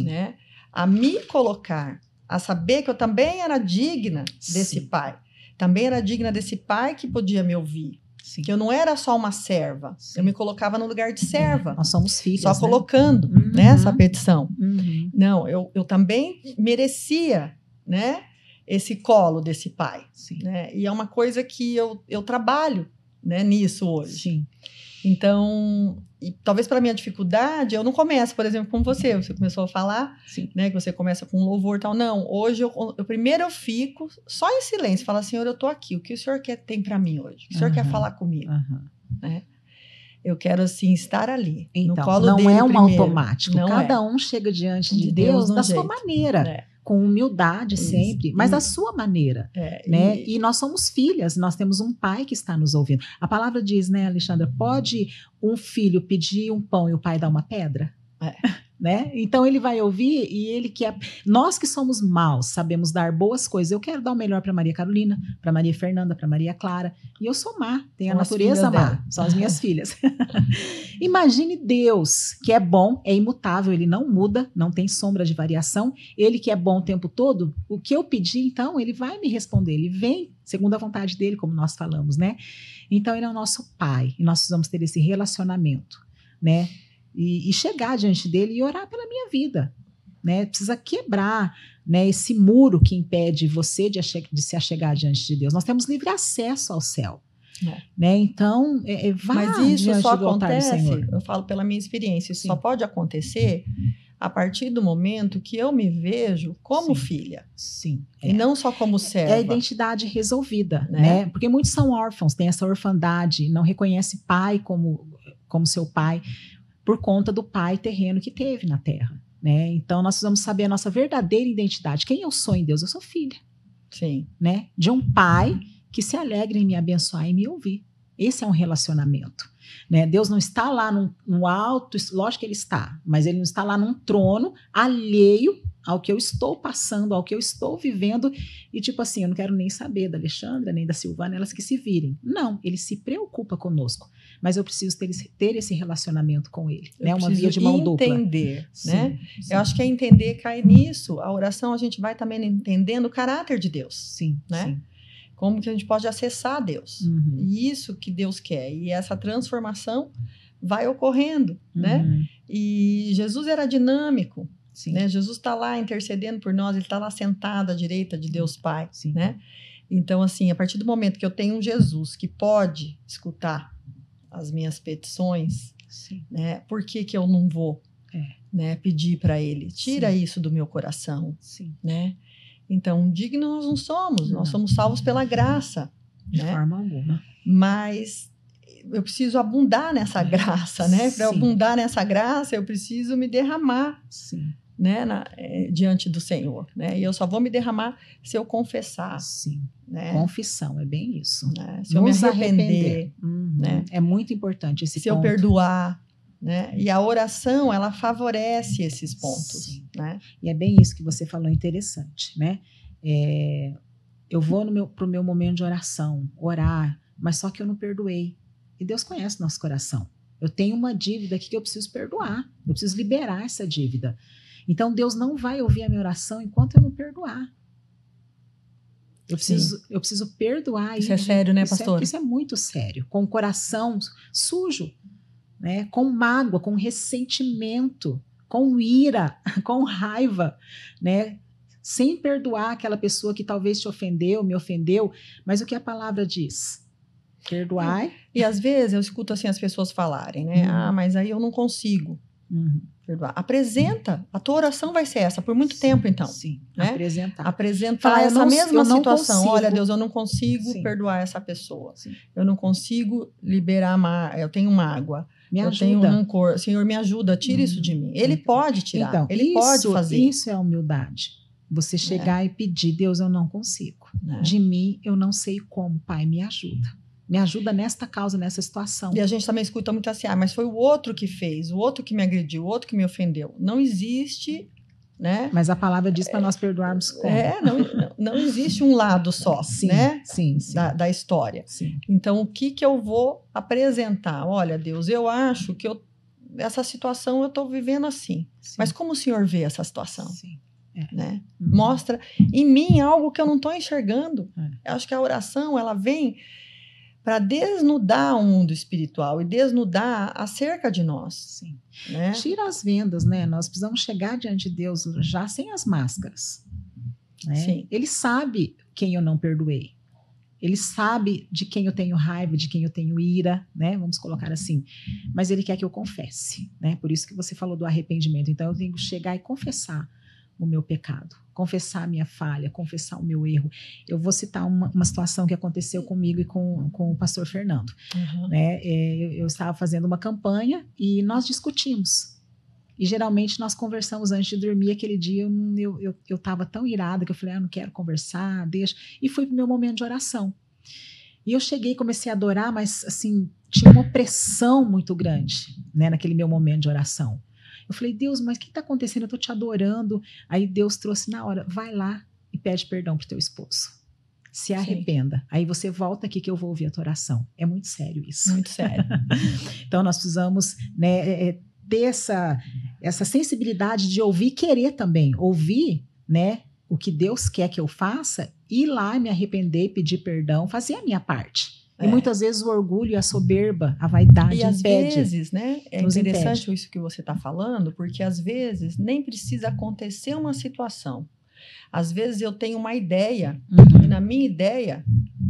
né, a me colocar, a saber que eu também era digna desse pai. Também era digna desse pai que podia me ouvir. Que eu não era só uma serva. Eu me colocava no lugar de serva. Nós somos filhas, só colocando, né, essa petição. Não, eu também merecia, né, esse colo desse pai. Né? E é uma coisa que eu trabalho, né, nisso hoje. Sim. Então, e talvez para minha dificuldade, eu não começo, por exemplo, com você. Você começou a falar, né, que você começa com louvor e tal. Não, hoje primeiro eu fico só em silêncio, falo, Senhor, eu tô aqui. O que o Senhor tem para mim hoje? O que o Senhor quer falar comigo? Né? Eu quero, assim, estar ali, no colo dele. Não é um primeiro. automático. Cada um chega diante de Deus da sua maneira. Com humildade sempre, mas da sua maneira, né? E nós somos filhas, nós temos um pai que está nos ouvindo. A palavra diz, né, Alexandra, pode um filho pedir um pão e o pai dar uma pedra? Né? Então ele vai ouvir e ele quer. Nós que somos maus, sabemos dar boas coisas. Eu quero dar o melhor para Maria Carolina, para Maria Fernanda, para Maria Clara. E eu sou má, tenho a natureza má. São as minhas filhas. Imagine Deus, que é bom, é imutável, ele não muda, não tem sombra de variação. Ele que é bom o tempo todo, o que eu pedi, então, ele vai me responder. Ele vem segundo a vontade dele, como nós falamos, né? Então ele é o nosso pai e nós precisamos ter esse relacionamento, né? E chegar diante dele e orar pela minha vida, né? Precisa quebrar, né, esse muro que impede você de se achegar diante de Deus. Nós temos livre acesso ao céu, né? Então, vá Mas isso só acontece, Senhor. Eu falo pela minha experiência, isso só pode acontecer a partir do momento que eu me vejo como filha. Sim. E não só como serva. É a identidade resolvida, né? Porque muitos são órfãos, têm essa orfandade, não reconhece pai como seu pai, por conta do pai terreno que teve na terra, né? Então, nós precisamos saber a nossa verdadeira identidade. Quem eu sou em Deus? Eu sou filha. Sim. Né? De um pai que se alegra em me abençoar e me ouvir. Esse é um relacionamento, né? Deus não está lá no alto, lógico que ele está, mas ele não está lá num trono alheio ao que eu estou passando, ao que eu estou vivendo, e tipo assim, eu não quero nem saber da Alexandra, nem da Silvana, elas que se virem. Não, ele se preocupa conosco, mas eu preciso ter esse relacionamento com ele, né? Uma via de mão dupla. Entender, né? Sim. Eu acho que é entender, cai nisso. A oração, a gente vai também entendendo o caráter de Deus. Sim, né? sim. Como que a gente pode acessar Deus. E isso que Deus quer. E essa transformação vai ocorrendo, né? E Jesus era dinâmico, né? Jesus está lá intercedendo por nós, ele está lá sentado à direita de Deus Pai, né? Então, assim, a partir do momento que eu tenho um Jesus que pode escutar as minhas petições, né? Por que eu não vou né, pedir para ele? Tira isso do meu coração, né? Então, dignos nós não somos, nós somos salvos pela graça. De né? forma alguma. Mas eu preciso abundar nessa graça, né? Para abundar nessa graça, eu preciso me derramar, né? Diante do Senhor, né? E eu só vou me derramar se eu confessar. Né? Confissão, é bem isso. Né? Se eu me arrepender. Né? É muito importante esse ponto. Se eu perdoar. Né? E a oração, ela favorece esses pontos. Né? E é bem isso que você falou, interessante. Né? Eu vou para o meu momento de oração, orar, mas só que eu não perdoei. E Deus conhece nosso coração. Eu tenho uma dívida aqui que eu preciso perdoar. Eu preciso liberar essa dívida. Então, Deus não vai ouvir a minha oração enquanto eu não perdoar. Eu preciso perdoar. Isso é sério, né, pastor? Isso é muito sério. Com o coração sujo, né? Com mágoa, com ressentimento, com ira, com raiva, né? Sem perdoar aquela pessoa que talvez te ofendeu, me ofendeu. Mas o que a palavra diz? Perdoai. E às vezes eu escuto assim as pessoas falarem, né? Mas aí eu não consigo perdoar. Apresenta. A tua oração vai ser essa por muito tempo, então. Né? Apresentar essa mesma situação. Olha, Deus, eu não consigo perdoar essa pessoa. Eu não consigo liberar eu tenho mágoa. Eu tenho rancor. Senhor, me ajuda, tira isso de mim. Ele pode tirar. Então, ele pode fazer. Isso é humildade. Você chegar e pedir, Deus, eu não consigo. De mim, eu não sei como. Pai, me ajuda. Me ajuda nesta causa, nessa situação. E a gente também escuta muito assim, mas foi o outro que fez, o outro que me agrediu, o outro que me ofendeu. Não existe, né? Mas a palavra diz para nós perdoarmos como? Não existe um lado só, né? Da história. Então, o que eu vou apresentar? Olha, Deus, eu acho que essa situação eu estou vivendo assim. Mas como o Senhor vê essa situação? Né? Mostra em mim algo que eu não estou enxergando. Eu acho que a oração, ela vem para desnudar o mundo espiritual e desnudar acerca de nós. Né? Tira as vendas, né? Nós precisamos chegar diante de Deus já sem as máscaras. Né? Ele sabe quem eu não perdoei. Ele sabe de quem eu tenho raiva, de quem eu tenho ira, né? Vamos colocar assim. Mas ele quer que eu confesse, né? Por isso que você falou do arrependimento. Então eu tenho que chegar e confessar o meu pecado, confessar a minha falha, confessar o meu erro. Eu vou citar uma situação que aconteceu comigo e com o pastor Fernando. Né? Eu estava fazendo uma campanha e nós discutimos. E geralmente nós conversamos antes de dormir. Aquele dia eu estava tão irada que eu falei, eu não quero conversar, deixa. E fui para o meu momento de oração. E eu cheguei, comecei a adorar, mas assim, tinha uma pressão muito grande, né, naquele meu momento de oração. Eu falei, Deus, mas o que está acontecendo? Eu estou te adorando. Aí Deus trouxe na hora, vai lá e pede perdão para o teu esposo. Se arrependa. Aí você volta aqui que eu vou ouvir a tua oração. É muito sério isso. Muito sério. Então nós precisamos, né, ter essa sensibilidade de ouvir e querer também. Ouvir, né, o que Deus quer que eu faça, ir lá me arrepender, pedir perdão, fazer a minha parte. E muitas vezes o orgulho, a soberba, a vaidade impede. E às vezes, né, é interessante isso que você está falando, porque às vezes nem precisa acontecer uma situação. Às vezes eu tenho uma ideia, e na minha ideia,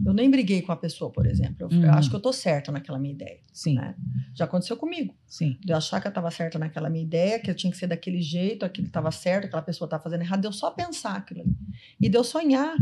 eu nem briguei com a pessoa, por exemplo. Eu acho que eu estou certa naquela minha ideia. Né? Já aconteceu comigo. De eu achar que eu estava certa naquela minha ideia, que eu tinha que ser daquele jeito, aquilo estava certo, aquela pessoa estava fazendo errado, de eu só pensar aquilo ali. E de eu sonhar.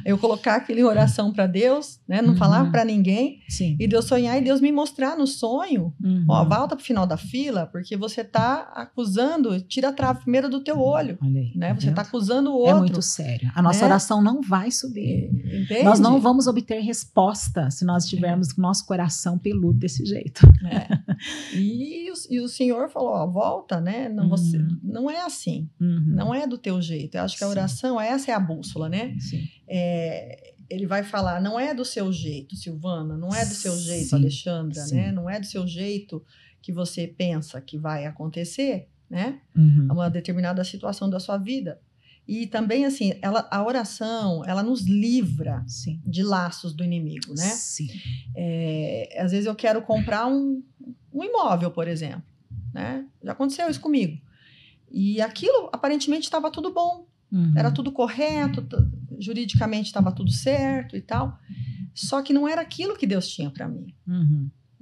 Eu colocar aquilo em oração para Deus, né? Não falar para ninguém. E de eu sonhar e Deus me mostrar no sonho. Ó, volta para o final da fila, porque você está acusando, tira a trave primeiro do teu olho. Né? Você está acusando ajudando o outro. É muito sério. A nossa oração não vai subir. Entende? Nós não vamos obter resposta se nós tivermos nosso coração peludo desse jeito. E o Senhor falou, ó, volta, né? Não, não é assim. Não é do teu jeito. Eu acho que a oração, essa é a bússola, né? Sim. Ele vai falar, não é do seu jeito, Silvana, não é do seu jeito, Alexandra, né? Não é do seu jeito que você pensa que vai acontecer, né? Uma determinada situação da sua vida. E também, assim, a oração, ela nos livra de laços do inimigo, né? Sim. Às vezes eu quero comprar um imóvel, por exemplo, né? Já aconteceu isso comigo. E aquilo, aparentemente, estava tudo bom. Era tudo correto, juridicamente estava tudo certo e tal. Só que não era aquilo que Deus tinha para mim.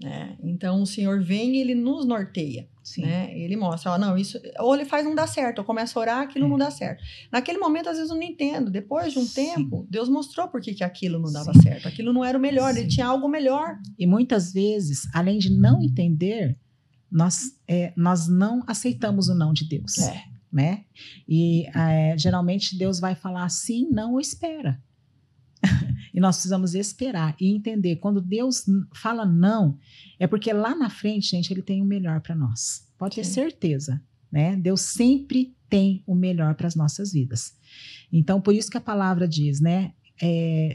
Né? Então, o Senhor vem e Ele nos norteia. Né? Ele mostra, não, isso, ou Ele faz não dá certo, eu começo a orar, aquilo não dá certo. Naquele momento, às vezes, eu não entendo. Depois de um tempo, Deus mostrou por que aquilo não dava certo. Aquilo não era o melhor, Ele tinha algo melhor. E muitas vezes, além de não entender, nós não aceitamos o não de Deus. Né? E geralmente Deus vai falar sim, não ou espera. E nós precisamos esperar e entender. Quando Deus fala não, é porque lá na frente, gente, Ele tem o melhor para nós. Pode ter certeza, né? Deus sempre tem o melhor para as nossas vidas. Então, por isso que a palavra diz, né?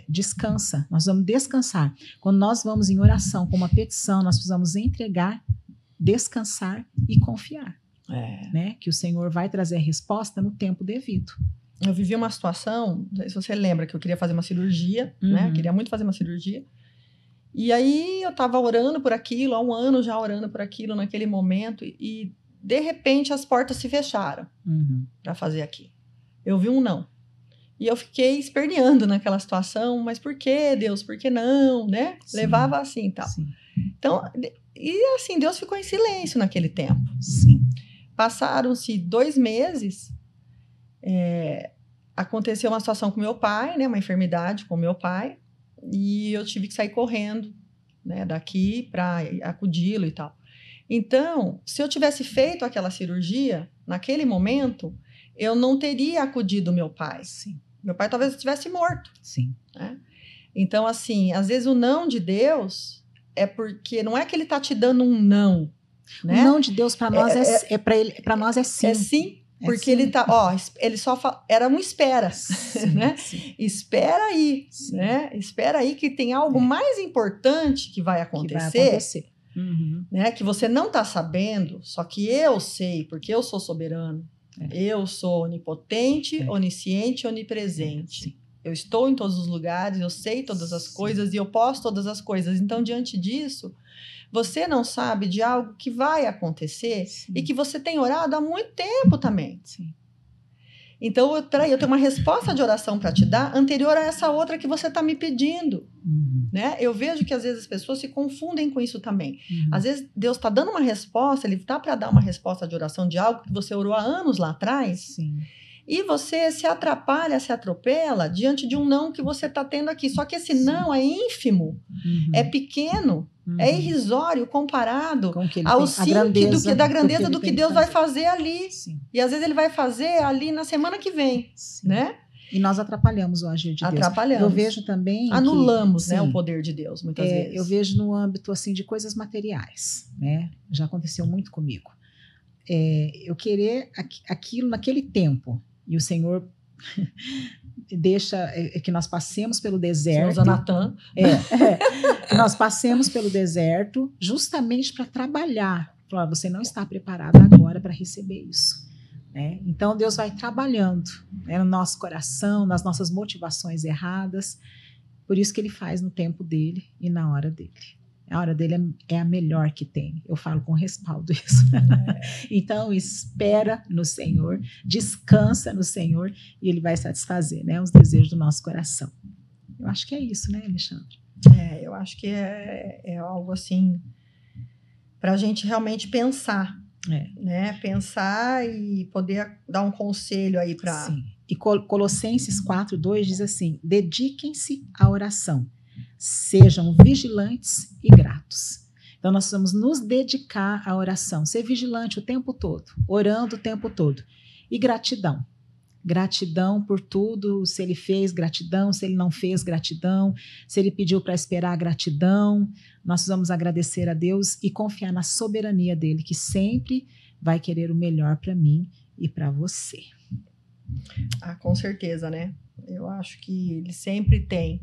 Descansa, nós vamos descansar. Quando nós vamos em oração com uma petição, nós precisamos entregar, descansar e confiar. Né? Que o Senhor vai trazer a resposta no tempo devido. Eu vivi uma situação, não sei se você lembra, que eu queria fazer uma cirurgia, né? Queria muito fazer uma cirurgia. E aí eu estava orando por aquilo, há um ano já orando por aquilo naquele momento, e de repente as portas se fecharam para fazer aquilo. Eu vi um não. E eu fiquei esperneando naquela situação, mas por que, Deus? Por que não? Né? Levava assim e tal. Então, e assim, Deus ficou em silêncio naquele tempo. Passaram-se 2 meses, aconteceu uma situação com meu pai, né, uma enfermidade com meu pai, e eu tive que sair correndo, né, daqui para acudi-lo e tal. Então, se eu tivesse feito aquela cirurgia, naquele momento, eu não teria acudido meu pai. Meu pai talvez estivesse morto. Né? Então, assim, às vezes o não de Deus é porque não é que ele está te dando um não. Né? O não de Deus para nós para nós é sim. É sim, porque ele tá, ele só era um espera, né? Espera aí, né? Espera aí que tem algo mais importante que vai acontecer. Né? Que você não está sabendo, só que eu sei, porque eu sou soberano. Eu sou onipotente, onisciente, onipresente. Eu estou em todos os lugares, eu sei todas as coisas e eu posso todas as coisas. Então, diante disso, você não sabe de algo que vai acontecer e que você tem orado há muito tempo também. Então, eu tenho uma resposta de oração para te dar anterior a essa outra que você está me pedindo. Né? Eu vejo que às vezes as pessoas se confundem com isso também. Às vezes Deus está dando uma resposta, Ele está para dar uma resposta de oração de algo que você orou há anos lá atrás. E você se atrapalha, se atropela diante de um não que você está tendo aqui. Só que esse não é ínfimo, é pequeno, é irrisório comparado ao sim da grandeza do que Deus vai fazer ali. E às vezes Ele vai fazer ali na semana que vem, né? E nós atrapalhamos o agir de Deus. Eu vejo também anulamos, né, o poder de Deus, muitas vezes. Eu vejo no âmbito assim de coisas materiais, né? Já aconteceu muito comigo. Eu querer aquilo naquele tempo, e o Senhor deixa que nós passemos pelo deserto. Senhor Zanatan. Que nós passemos pelo deserto justamente para trabalhar. Falar, você não está preparado agora para receber isso. Então, Deus vai trabalhando, né, no nosso coração, nas nossas motivações erradas. Por isso que Ele faz no tempo dele e na hora dele. A hora dele é a melhor que tem. Eu falo com respaldo isso. Então, espera no Senhor, descansa no Senhor e Ele vai satisfazer, né, os desejos do nosso coração. Eu acho que é isso, né, Alexandre? Eu acho que é algo assim para a gente realmente pensar. Né? Pensar e poder dar um conselho aí para... E Colossenses 4:2 diz assim: dediquem-se à oração, sejam vigilantes e gratos. Então nós precisamos nos dedicar à oração, ser vigilante o tempo todo, orando o tempo todo. E gratidão. Gratidão por tudo, se ele fez, gratidão, se ele não fez, gratidão, se ele pediu para esperar, gratidão. Nós vamos agradecer a Deus e confiar na soberania dele, que sempre vai querer o melhor para mim e para você. Com certeza, né? Eu acho que ele sempre tem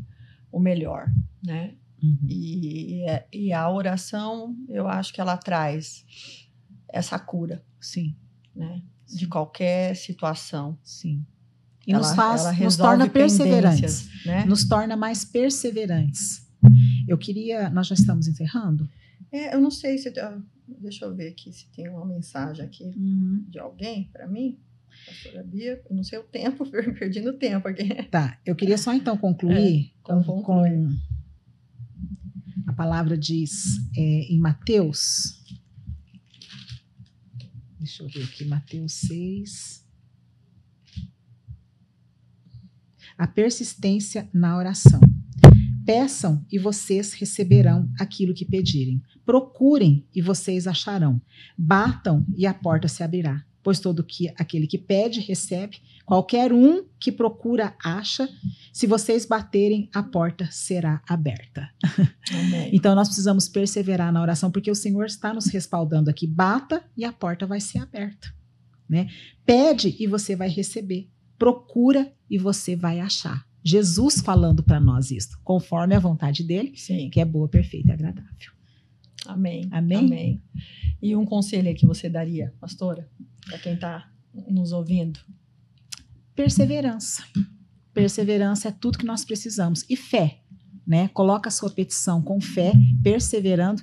o melhor, né? Uhum. E a oração, eu acho que ela traz essa cura, Sim. né? De qualquer situação. Sim. E Ela nos torna perseverantes, né? Nos torna mais perseverantes. Nós já estamos encerrando? Eu não sei se... Deixa eu ver aqui se tem uma mensagem aqui de alguém para mim. Pastora Bia, eu não sei o tempo, perdi no tempo aqui. Tá, eu queria só então concluir com a palavra diz em Mateus. Deixa eu ver aqui, Mateus 6. A persistência na oração. Peçam e vocês receberão aquilo que pedirem. Procurem e vocês acharão. Batam e a porta se abrirá. Pois aquele que pede, recebe. Qualquer um que procura, acha. Se vocês baterem, a porta será aberta. Amém. Então, nós precisamos perseverar na oração, porque o Senhor está nos respaldando aqui. Bata e a porta vai ser aberta. Né? Pede e você vai receber. Procura e você vai achar. Jesus falando para nós isso, conforme a vontade dele, sim, que é boa, perfeita e agradável. Amém. Amém? Amém. E um conselho aí que você daria, pastora, para quem está nos ouvindo? Perseverança. Perseverança é tudo que nós precisamos. E fé, né? Coloca a sua petição com fé, perseverando.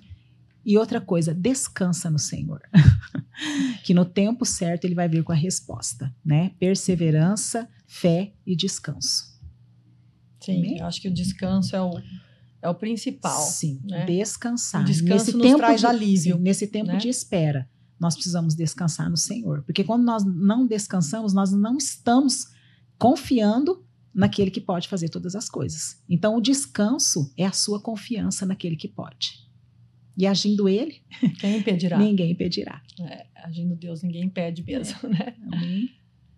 E outra coisa, descansa no Senhor. Que no tempo certo ele vai vir com a resposta, né? Perseverança, fé e descanso. Sim, eu acho que o descanso é o principal. Sim, né? Descansar. O descanso nos traz alívio. Sim, nesse tempo, né, de espera, nós precisamos descansar no Senhor. Porque quando nós não descansamos, nós não estamos confiando naquele que pode fazer todas as coisas. Então, o descanso é a sua confiança naquele que pode. E agindo ele, quem impedirá? Ninguém impedirá. Agindo Deus, ninguém impede mesmo, né? Amém.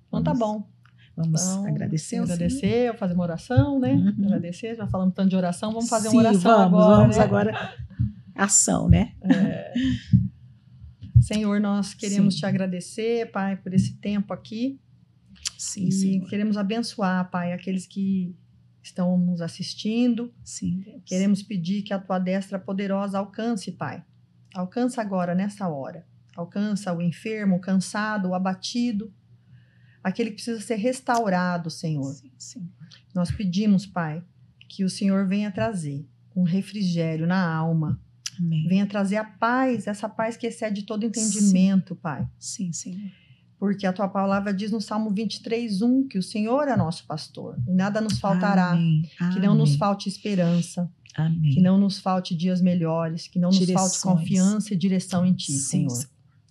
Então tá bom. Vamos agradecer. Agradecer, fazer uma oração, né? Agradecer, já falamos tanto de oração, vamos fazer uma oração vamos né? agora. Ação, né? Senhor, nós queremos te agradecer, Pai, por esse tempo aqui. Sim, e Senhor. Queremos abençoar, Pai, aqueles que estão nos assistindo. Sim, Deus. Queremos pedir que a tua destra poderosa alcance, Pai. Alcança agora, nessa hora. Alcança o enfermo, o cansado, o abatido. Aquele que precisa ser restaurado, Senhor. Sim. Nós pedimos, Pai, que o Senhor venha trazer um refrigério na alma. Amém. Venha trazer a paz, essa paz que excede todo entendimento, Pai. Sim, Senhor. Porque a tua palavra diz no Salmo 23:1 que o Senhor é nosso pastor e nada nos faltará. Amém. Que não nos falte esperança. Amém. Que não nos falte dias melhores. Que não nos falte confiança e direção em ti, Sim, Senhor.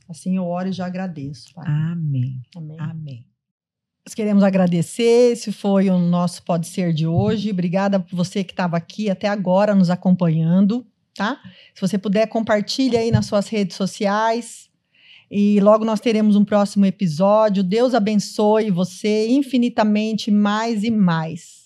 Assim eu oro e já agradeço, Pai. Amém. Amém. Amém. Nós queremos agradecer, esse foi o nosso Pode Ser de hoje. Obrigada por você que estava aqui até agora nos acompanhando, tá? Se você puder, compartilhe aí nas suas redes sociais. E logo nós teremos um próximo episódio. Deus abençoe você infinitamente mais e mais.